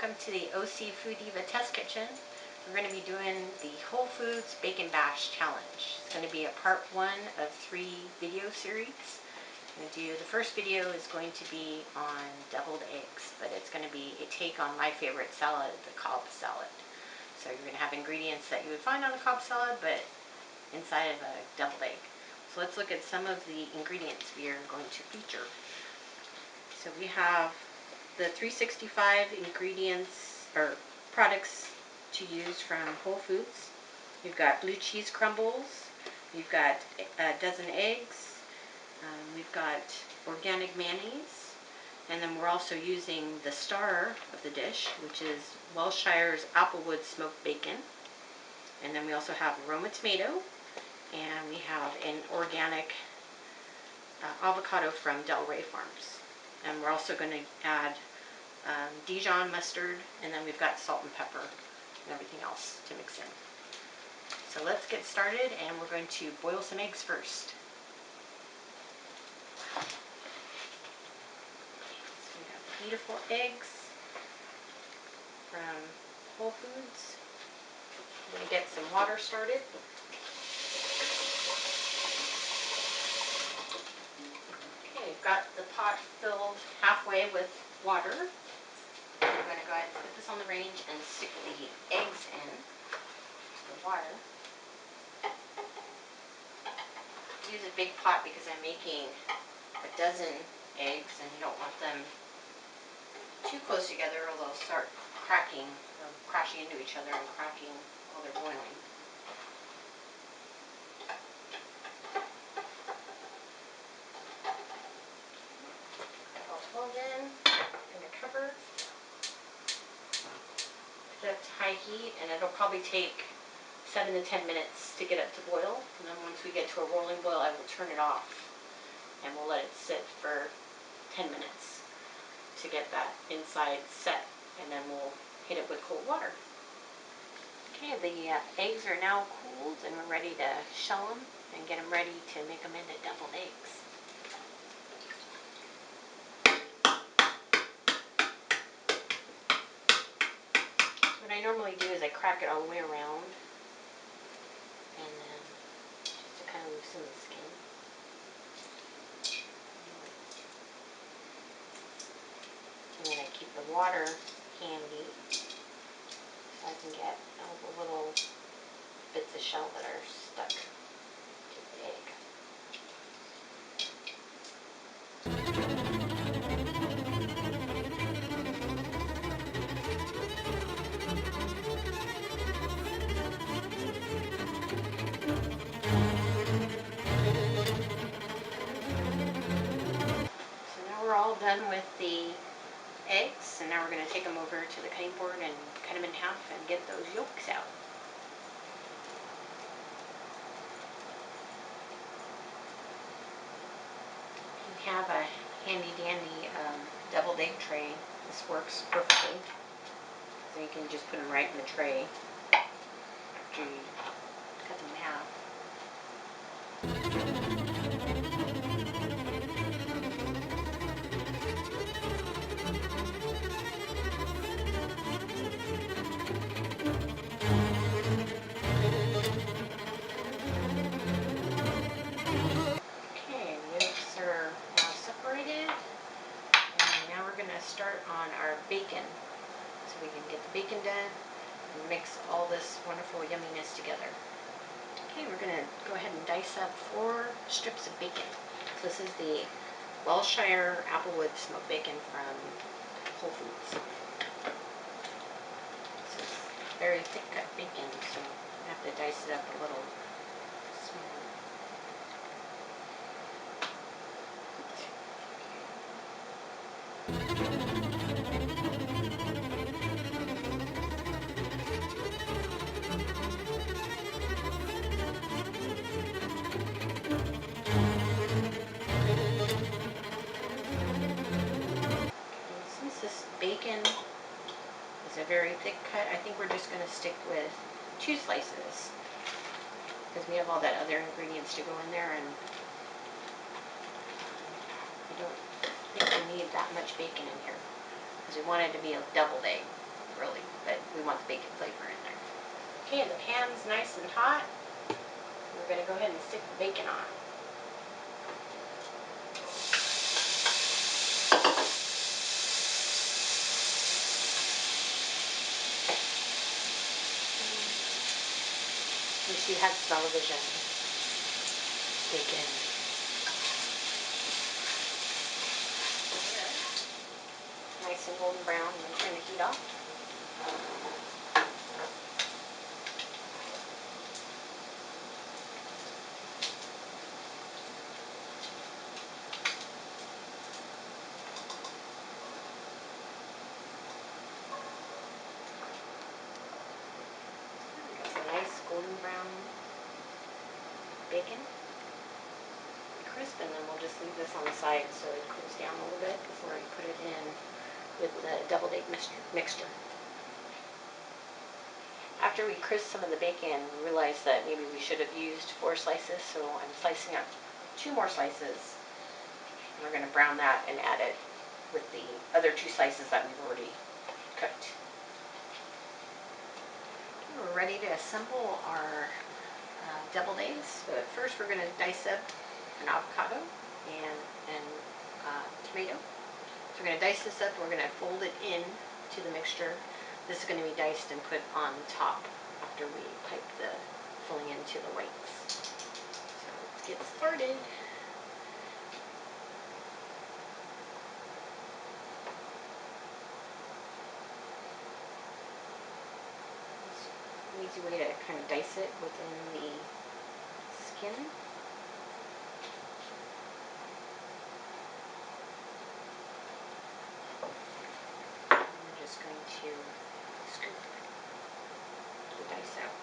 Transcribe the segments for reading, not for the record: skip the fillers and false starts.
welcome to the OC Food Diva Test Kitchen. We're going to be doing the Whole Foods Bacon Bash Challenge. It's going to be a part 1 of 3 video series. The first video is going to be on deviled eggs, but it's going to be a take on my favorite salad, the Cobb salad. So you're going to have ingredients that you would find on a Cobb salad, but inside of a deviled egg. So let's look at some of the ingredients we are going to feature. So we have the 365 ingredients or products to use from Whole Foods. You've got blue cheese crumbles, you've got a dozen eggs, we've got organic mayonnaise, and then we're also using the star of the dish, which is Wellshire's Applewood smoked bacon. And then we also have Roma tomato, and we have an organic avocado from Del Rey Farms. And we're also going to add Dijon mustard, and then we've got salt and pepper and everything else to mix in. So let's get started, and we're going to boil some eggs first. So we have beautiful eggs from Whole Foods. I'm going to get some water started. Okay, we've got the pot filled halfway with water. I'm going to go ahead and put this on the range and stick the eggs in the water. Use a big pot because I'm making a dozen eggs and you don't want them too close together or they'll start cracking or crashing into each other and cracking while they're boiling. All 12 in, I'm going to cover. Put it up to high heat, and it'll probably take 7 to 10 minutes to get up to boil. And then once we get to a rolling boil, I will turn it off and we'll let it sit for 10 minutes to get that inside set, and then we'll hit it with cold water. Okay, the eggs are now cooled and we're ready to shell them and get them ready to make them into deviled eggs. What I normally do is I crack it all the way around, and then just to kind of loosen the skin. And then I keep the water handy so I can get all the little bits of shell that are stuck to the egg. We're all done with the eggs, and now we're going to take them over to the cutting board and cut them in half and get those yolks out. If you have a handy dandy deviled egg tray, this works perfectly. So you can just put them right in the tray after you cut them in half. Start on our bacon, so we can get the bacon done and mix all this wonderful yumminess together. Okay, we're going to go ahead and dice up 4 strips of bacon. So this is the Wellshire Applewood smoked bacon from Whole Foods. This is very thick cut bacon, so you have to dice it up a little smaller. Since this bacon is a very thick cut, I think we're just going to stick with 2 slices because we have all that other ingredients to go in there, and I don't think we need that much bacon in here because we want it to be a deviled egg. really, but we want the bacon flavor in there. Okay, and the pan's nice and hot. We're going to go ahead and stick the bacon on. Wish you had smell-o-vision. Bacon. Nice and golden brown, and then turn the heat off. Got some nice golden brown bacon. Crisp, and then we'll just leave this on the side so it cools down a little bit before I put it in with the double date mixture. After we crisp some of the bacon, we realized that maybe we should have used 4 slices, so I'm slicing up 2 more slices. And we're going to brown that and add it with the other 2 slices that we've already cooked. We're ready to assemble our double dates, but first we're going to dice up an avocado and tomato. So we're going to dice this up. We're going to fold it in to the mixture. This is going to be diced and put on top after we pipe the filling into the whites. So let's get started. An easy way to kind of dice it within the skin. I'm just going to scoop the dice out.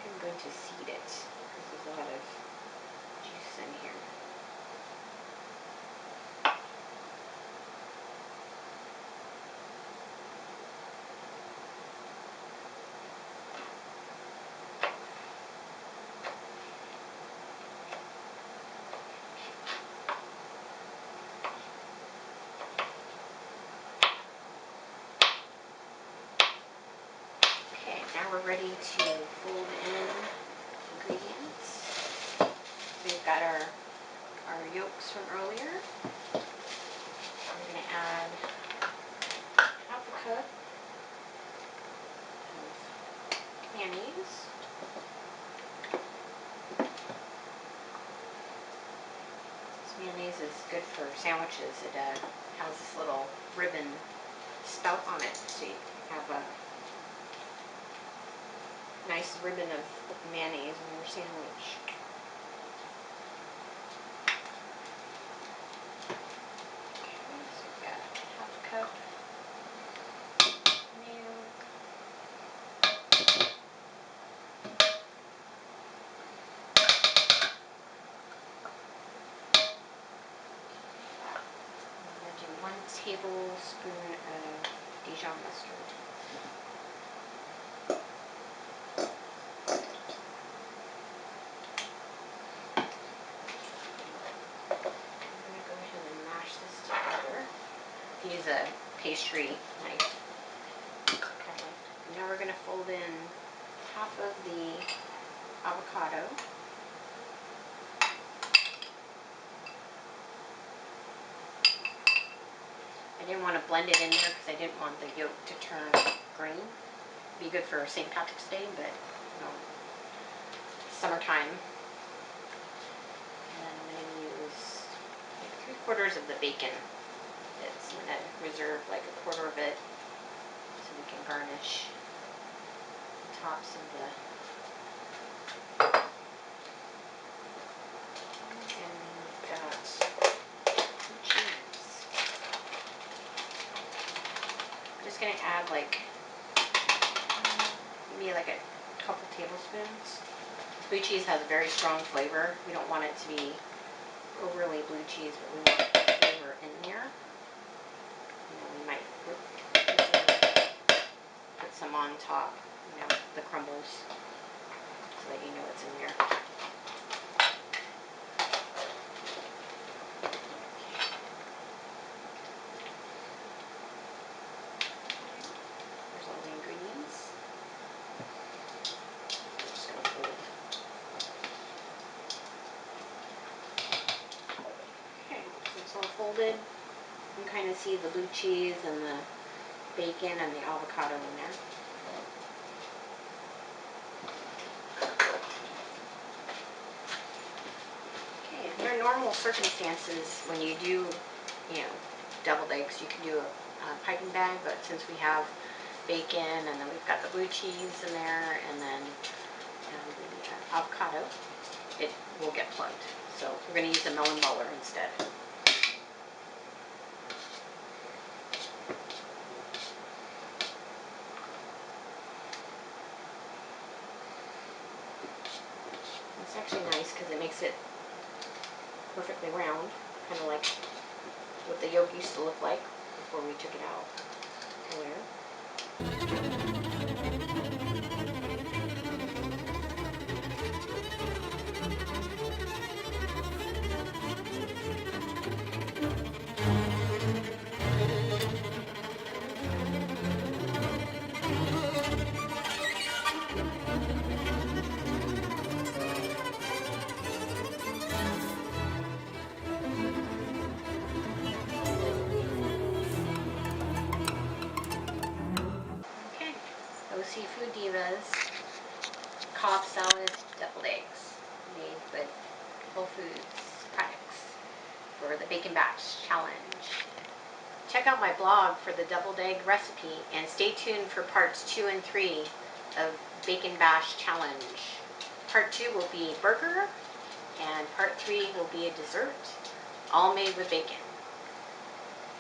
I'm going to seed it because there's a lot of juice in here. Okay, now we're ready to fold in ingredients. We've got our yolks from earlier. We're going to add half a cup of mayonnaise. This mayonnaise is good for sandwiches. It has this little ribbon spout on it, so you have a nice ribbon of mayonnaise in your sandwich. Okay, so we've got half a cup milk. I'm going to do 1 tablespoon of Dijon mustard. Use a pastry knife. Okay. Now we're going to fold in half of the avocado. I didn't want to blend it in there because I didn't want the yolk to turn green. It'd be good for St. Patrick's Day, but you know, summertime. And then I'm going to use like 3/4 of the bacon. I'm going to reserve like 1/4 of it so we can garnish the tops of the. And we've got cheese. I'm just going to add like maybe like a couple tablespoons. Blue cheese has a very strong flavor. We don't want it to be overly blue cheese, but we want the flavor in there. We might put some on top, the crumbles, so that you know what's in there. There's all the ingredients. I'm just going to fold. Okay, so it's all folded. You can kind of see the blue cheese and the bacon and the avocado in there. Okay, under normal circumstances, when you do, deviled eggs, you can do a piping bag, but since we have bacon and then we've got the blue cheese in there and then the avocado, it will get plugged. So we're going to use a melon baller instead. It's actually nice because it makes it perfectly round, kind of like what the yolk used to look like before we took it out earlier. Okay, those Seafood Divas Cobb salad deviled eggs made with Whole Foods products for the Bacon Batch Challenge. Check out my blog for the deviled egg recipe and stay tuned for parts 2 and 3 of Bacon Bash Challenge. Part 2 will be burger and part 3 will be a dessert, all made with bacon.